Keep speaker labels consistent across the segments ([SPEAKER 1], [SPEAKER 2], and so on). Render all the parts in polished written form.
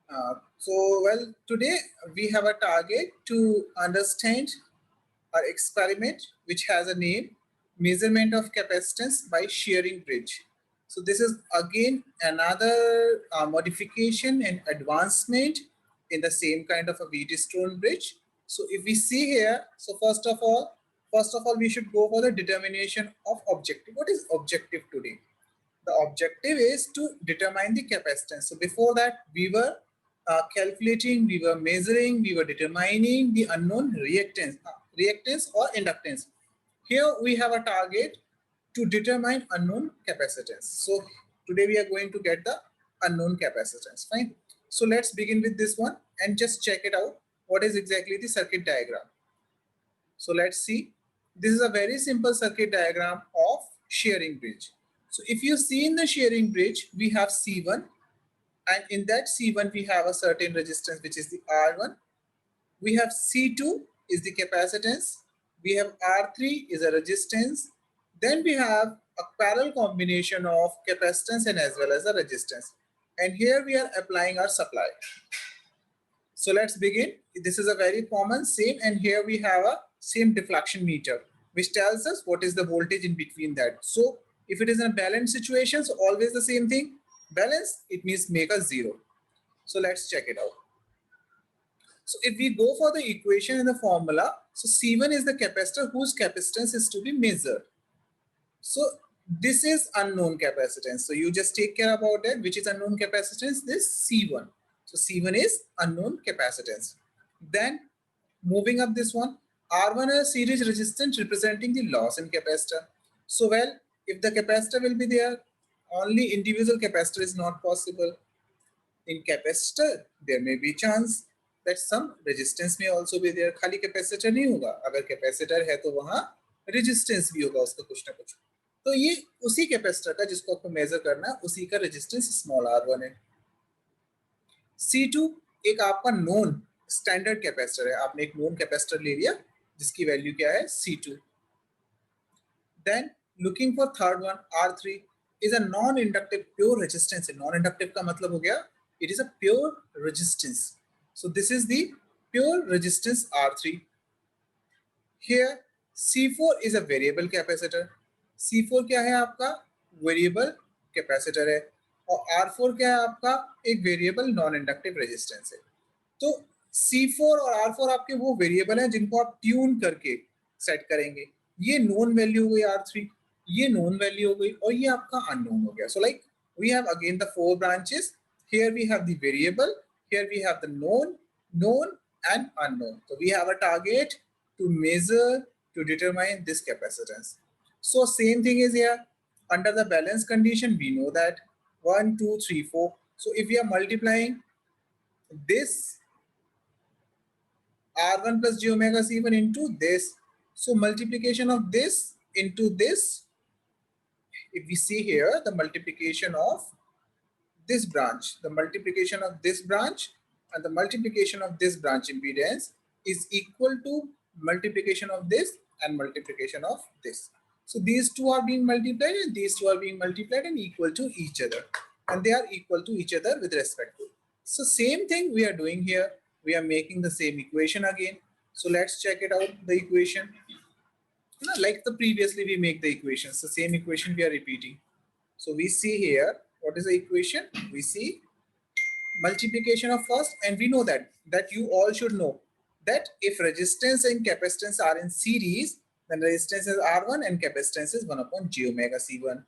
[SPEAKER 1] Well, today we have a target to understand our experiment, which has a name, measurement of capacitance by shearing bridge. So this is again another modification and advancement in the same kind of a Wheatstone bridge. So if we see here, so first of all, we should go for the determination of objective. What is objective today? The objective is to determine the capacitance. So before that, we were calculating, we were measuring, we were determining the unknown reactance or inductance. Here we have a target to determine unknown capacitance. So today we are going to get the unknown capacitance. Fine. So let's begin with this one and just check it out. What is exactly the circuit diagram? So let's see. This is a very simple circuit diagram of shearing bridge. So if you see in the shearing bridge, we have C1, and in that C1 we have a certain resistance, which is the R1. We have C2 is the capacitance. We have R3 is a resistance. Then we have a parallel combination of capacitance and as well as a resistance. And here we are applying our supply. So let's begin. This is a very common same, and here we have a same deflection meter, which tells us what is the voltage in between that. So if it is in a balanced situation, so always the same thing. Balance, it means make a zero. So let's check it out. So if we go for the equation in the formula, so C1 is the capacitor whose capacitance is to be measured. So this is unknown capacitance. So you just take care about that, which is unknown capacitance, this C1. So C1 is unknown capacitance. Then moving up this one, R1 is series resistance representing the loss in capacitor. So well, if the capacitor will be there, only individual capacitor is not possible. In capacitor, there may be chance that some resistance may also be there. खाली capacitor नहीं होगा. अगर capacitor है तो वहाँ resistance भी होगा उसका कुछ ना कुछ. तो ये उसी capacitor का जिसको आपको measure करना है, उसी का resistance small r1 है. C2 एक आपका known standard capacitor है. आपने एक known capacitor ले लिया जिसकी value क्या है C2. Then looking for third one, R3 is a non-inductive pure resistance. Non-inductive का मतलब हो गया it is a pure resistance. So this is the pure resistance R3. Here C4 is a variable capacitor. C4 क्या है आपका variable capacitor है और R4 क्या है आपका एक variable non-inductive resistance है. तो C4 और R4 आपके वो variable हैं जिनको आप ट्यून करके सेट करेंगे. ये known value हो गई R3, ये known value हो गई और ये आपका unknown हो गया. So like we have again the four branches. Here we have the variable, here we have the known, and unknown. So we have a target to measure, to determine this capacitance. So same thing is here. Under the balance condition, we know that 1, 2, 3, 4. So if we are multiplying this R1 plus j omega C1 into this, so multiplication of this into this, if we see here the multiplication of this branch, the multiplication of this branch and the multiplication of this branch impedance is equal to multiplication of this and multiplication of this. So these two are being multiplied and these two are being multiplied and equal to each other, and they are equal to each other with respect to. So same thing we are doing here. We are making the same equation again. So let's check it out, the equation. Like the previously we make the equations, the same equation we are repeating. So we see here, what is the equation? We see multiplication of first, and we know that you all should know that if resistance and capacitance are in series, then resistance is R1 and capacitance is 1 upon j omega C1.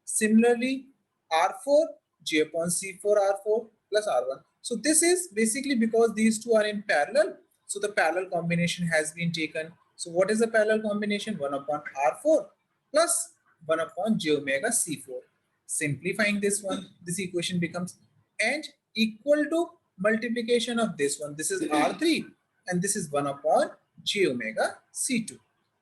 [SPEAKER 1] Similarly, R4 j upon C4 R4 plus R1. So this is basically because these two are in parallel. So the parallel combination has been taken. So what is the parallel combination? 1 upon R4 plus 1 upon j omega C4. Simplifying this one, this equation becomes and equal to multiplication of this one. This is R3 and this is 1 upon j omega C2.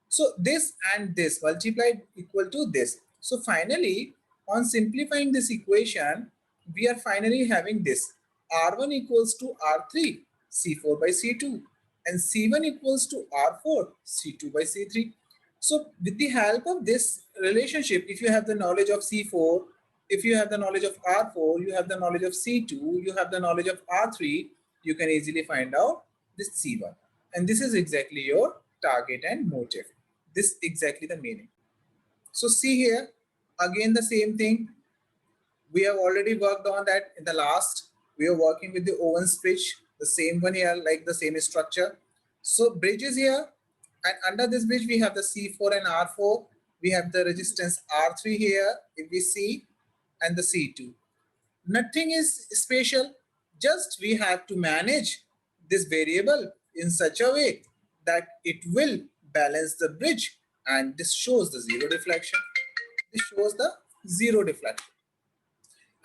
[SPEAKER 1] So this and this multiplied equal to this. So finally, on simplifying this equation, we are finally having this. R1 equals to R3, C4 by C2, and C1 equals to R4, C2 by C3. So with the help of this relationship, if you have the knowledge of C4, if you have the knowledge of R4, you have the knowledge of C2, you have the knowledge of R3, you can easily find out this C1. And this is exactly your target and motive. This exactly the meaning. So see here, again the same thing. We have already worked on that in the last. We are working with the Owens bridge, the same one here, like the same structure. So bridge is here, and under this bridge we have the C4 and R4. We have the resistance R3 here, if we see, and the C2. Nothing is special, just we have to manage this variable in such a way that it will balance the bridge, and this shows the zero deflection. This shows the zero deflection.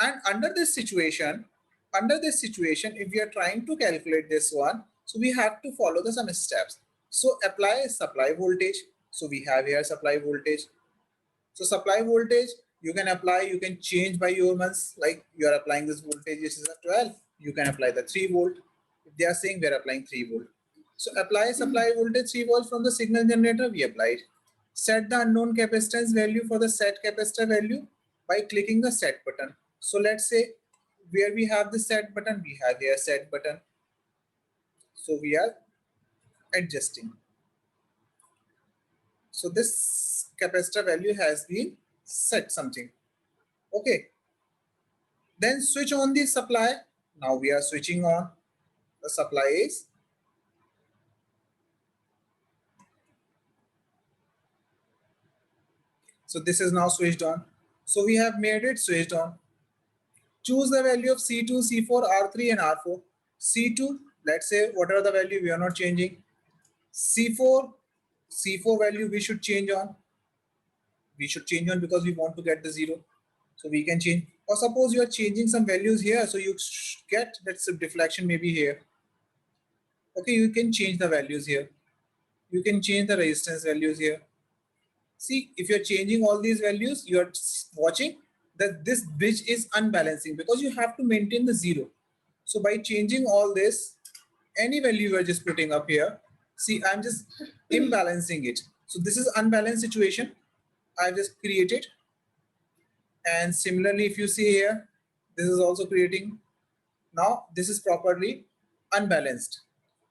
[SPEAKER 1] And under this situation, if we are trying to calculate this one, so we have to follow the some steps. So apply supply voltage. So we have here supply voltage. So supply voltage, you can apply, you can change by your months, like you are applying this voltage, this is a 12, you can apply the 3 volt. If they are saying we are applying 3 volt. So apply supply voltage 3 volts from the signal generator, we applied. Set the unknown capacitance value for the set capacitor value by clicking the set button. So let's say where we have the set button, we have here set button. So we are adjusting. So this capacitor value has been set something. Okay. Then switch on the supply. Now we are switching on. The supply is so this is now switched on. So we have made it switched on. Choose the value of C2, C4, R3 and R4. C2, let's say whatever the value, we are not changing. C4 value we should change on. We should change on because we want to get the zero. So we can change. Or suppose you are changing some values here, so you get that deflection maybe here. Okay, you can change the values here. You can change the resistance values here. See, if you're changing all these values, you're watching that this bridge is unbalancing because you have to maintain the zero. So by changing all this, any value you are just putting up here, see, I'm just imbalancing it. So this is unbalanced situation. I just created. And similarly, if you see here, this is also creating. Now this is properly unbalanced.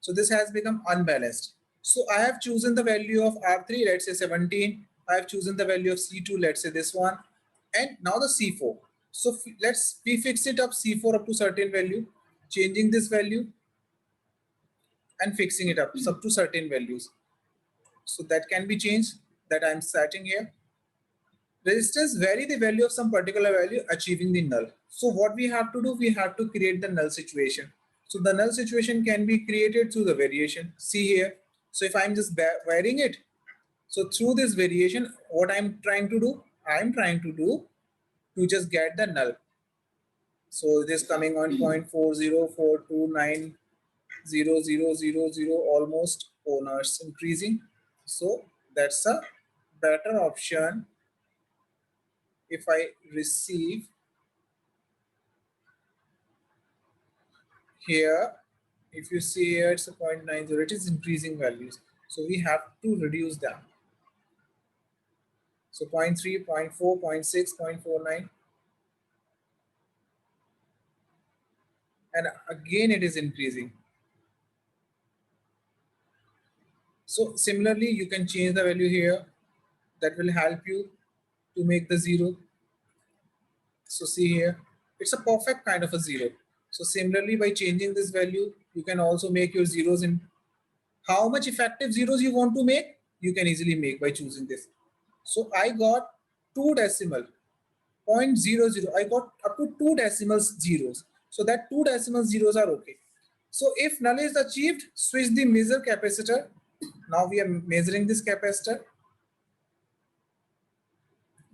[SPEAKER 1] So this has become unbalanced. So I have chosen the value of R3, let's say 17. I have chosen the value of C2, let's say this one. And now the C4. So we fix it up C4 up to certain value, changing this value and fixing it up to certain values. So that can be changed, that I'm setting here. Resistance vary the value of some particular value, achieving the null. So what we have to do, we have to create the null situation. So the null situation can be created through the variation. See here. So if I'm just varying it, so through this variation, what I'm trying to do to just get the null. So it is coming on 0.404290000, almost 4 hours increasing. So that's a better option. If I receive here, if you see here, it's a 0.90, it is increasing values. So we have to reduce them. So 0.3, 0.4, 0.6, 0.49. And again, it is increasing. So similarly, you can change the value here. That will help you to make the zero. So see here, it's a perfect kind of a zero. So similarly, by changing this value, you can also make your zeros in how much effective zeros you want to make, you can easily make by choosing this. So I got 2 decimal 0.00. I got up to 2 decimal zeros. So that 2 decimal zeros are okay. So if null is achieved, switch the measure capacitor. Now we are measuring this capacitor.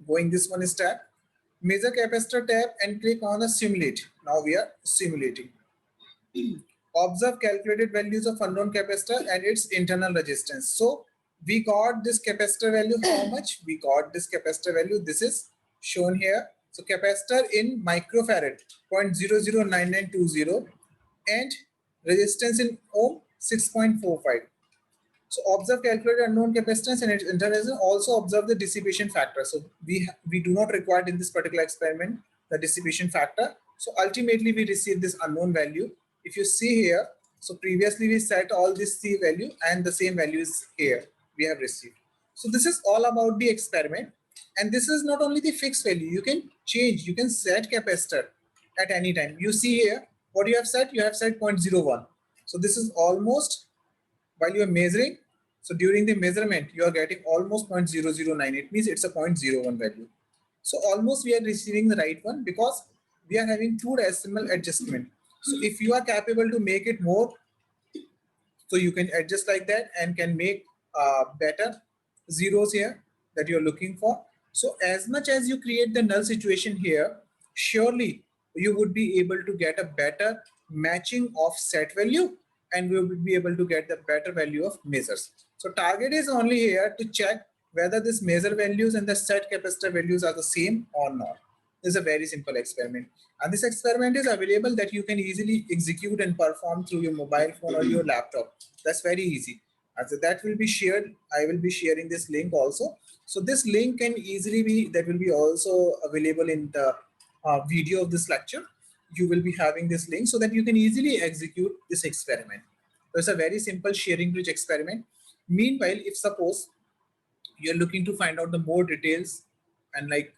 [SPEAKER 1] Going this one step. Measure capacitor tab and click on the simulate. Now we are simulating. Observe calculated values of unknown capacitor and its internal resistance. So we got this capacitor value. How much? We got this capacitor value. This is shown here. So capacitor in microfarad 0.009920 and resistance in ohm 6.45. So observe calculate unknown capacitance and its intersection. Also observe the dissipation factor. So we do not require in this particular experiment the dissipation factor. So ultimately we receive this unknown value. If you see here, so previously we set all this C value and the same value is here we have received. So this is all about the experiment, and this is not only the fixed value. You can change, you can set capacitor at any time. You see here what you have set. You have set 0.01. So this is almost, while you are measuring, so during the measurement you are getting almost 0.009. It means it's a 0.01 value. So almost we are receiving the right one because we are having two decimal adjustment. So if you are capable to make it more, so you can adjust like that and can make better zeros here that you're looking for. So as much as you create the null situation here, surely you would be able to get a better matching of set value, and we will be able to get the better value of measures. So target is only here to check whether this measure values and the set capacitor values are the same or not. This is a very simple experiment, and this experiment is available that you can easily execute and perform through your mobile phone or your laptop. That's very easy. And so that will be shared. I will be sharing this link also. So this link can easily be, that will be also available in the video of this lecture. You will be having this link so that you can easily execute this experiment. So it's a very simple sharing bridge experiment. Meanwhile, if suppose you're looking to find out the more details and like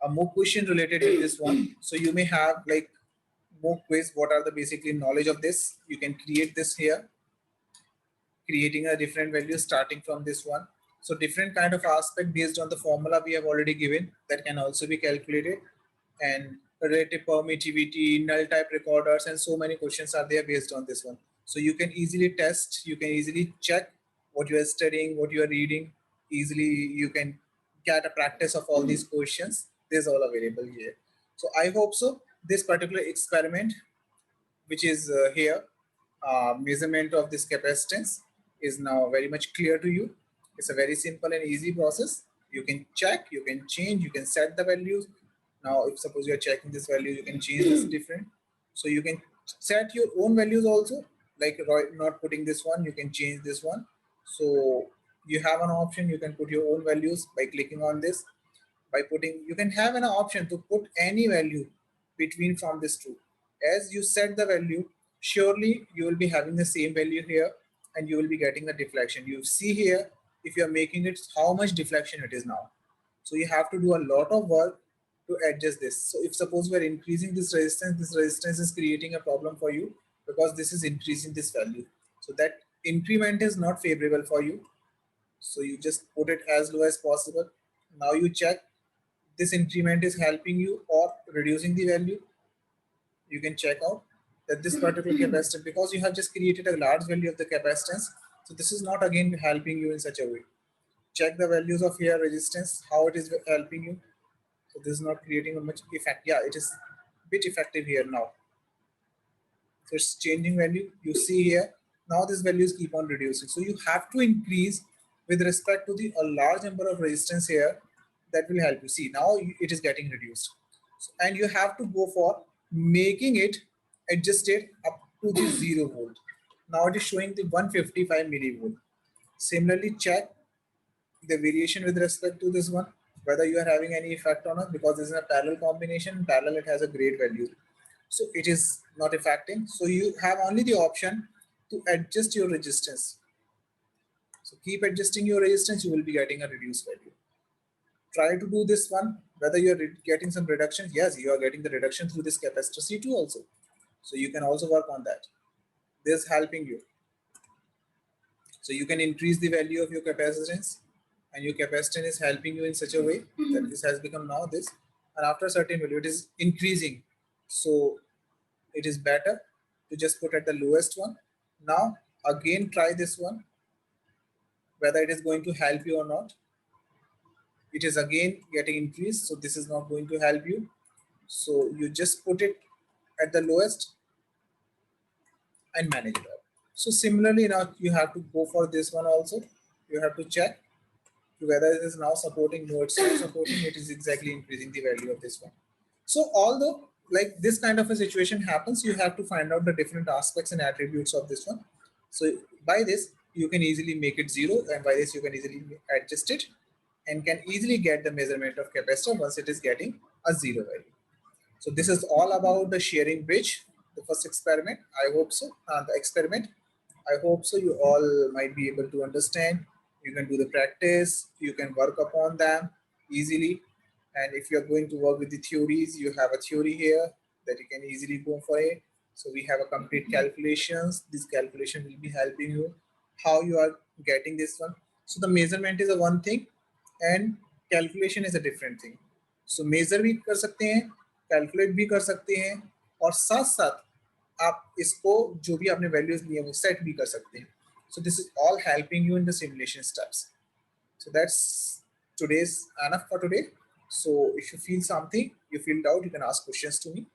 [SPEAKER 1] a more question related to this one, so you may have like more quiz. What are the basically knowledge of this? You can create this here, creating a different value starting from this one. So different kind of aspect based on the formula we have already given that can also be calculated, and relative permittivity, null type recorders, and so many questions are there based on this one. So you can easily test, you can easily check what you are studying, what you are reading. Easily you can get a practice of all these questions. This is all available here. So I hope so this particular experiment, which is here, measurement of this capacitance, is now very much clear to you. It's a very simple and easy process. You can check, you can change, you can set the values. Now, if suppose you're checking this value, you can change this different. So you can set your own values also, like not putting this one, you can change this one. So you have an option, you can put your own values by clicking on this. By putting, you can have an option to put any value between from this two. As you set the value, surely you will be having the same value here, and you will be getting the deflection. You see here, if you are making it, how much deflection it is now. So you have to do a lot of work to adjust this. So if suppose we are increasing this resistance is creating a problem for you because this is increasing this value. So that increment is not favorable for you. So you just put it as low as possible. Now you check this increment is helping you or reducing the value. You can check out that this particular capacitance, because you have just created a large value of the capacitance, so this is not again helping you in such a way. Check the values of here resistance, how it is helping you. So this is not creating a much effect. Yeah, it is a bit effective here now. So it's changing value. You see here, now these values keep on reducing. So you have to increase with respect to the a large number of resistance here. That will help you. See, now it is getting reduced. So, and you have to go for making it adjusted up to the 0 volt. Now it is showing the 155 millivolt. Similarly, check the variation with respect to this one, whether you are having any effect or not, because this is a parallel combination. Parallel, it has a great value. So it is not affecting. So you have only the option to adjust your resistance. So keep adjusting your resistance, you will be getting a reduced value. Try to do this one, whether you're getting some reduction. Yes, you are getting the reduction through this capacitor C2 also. So you can also work on that. This is helping you. So you can increase the value of your capacitance, and your capacitance is helping you in such a way that this has become now this, and after a certain value it is increasing. So it is better to just put at the lowest one. Now again try this one, whether it is going to help you or not. It is again getting increased, so this is not going to help you. So you just put it at the lowest and manage it out. So similarly, now you have to go for this one also. You have to check whether it is now supporting. No, it's not supporting. It is exactly increasing the value of this one. So although like this kind of a situation happens, you have to find out the different aspects and attributes of this one. So by this, you can easily make it 0, and by this you can easily adjust it and can easily get the measurement of capacitor once it is getting a 0 value. So this is all about the shearing bridge, the first experiment. I hope so. The experiment. I hope so. You all might be able to understand. You can do the practice. You can work upon them easily. And if you are going to work with the theories, you have a theory here that you can easily go for it. So we have a complete calculations. This calculation will be helping you how you are getting this one. So the measurement is a one thing and calculation is a different thing. So measure भी कर सकते हैं, calculate भी कर सकते हैं और साथ साथ आप इसको जो भी आपने वैल्यूज लिए वो सेट भी कर सकते हैं. So this is all helping you in the simulation steps. So that's today's enough for today. So if you feel something, you feel doubt, you can ask questions to me.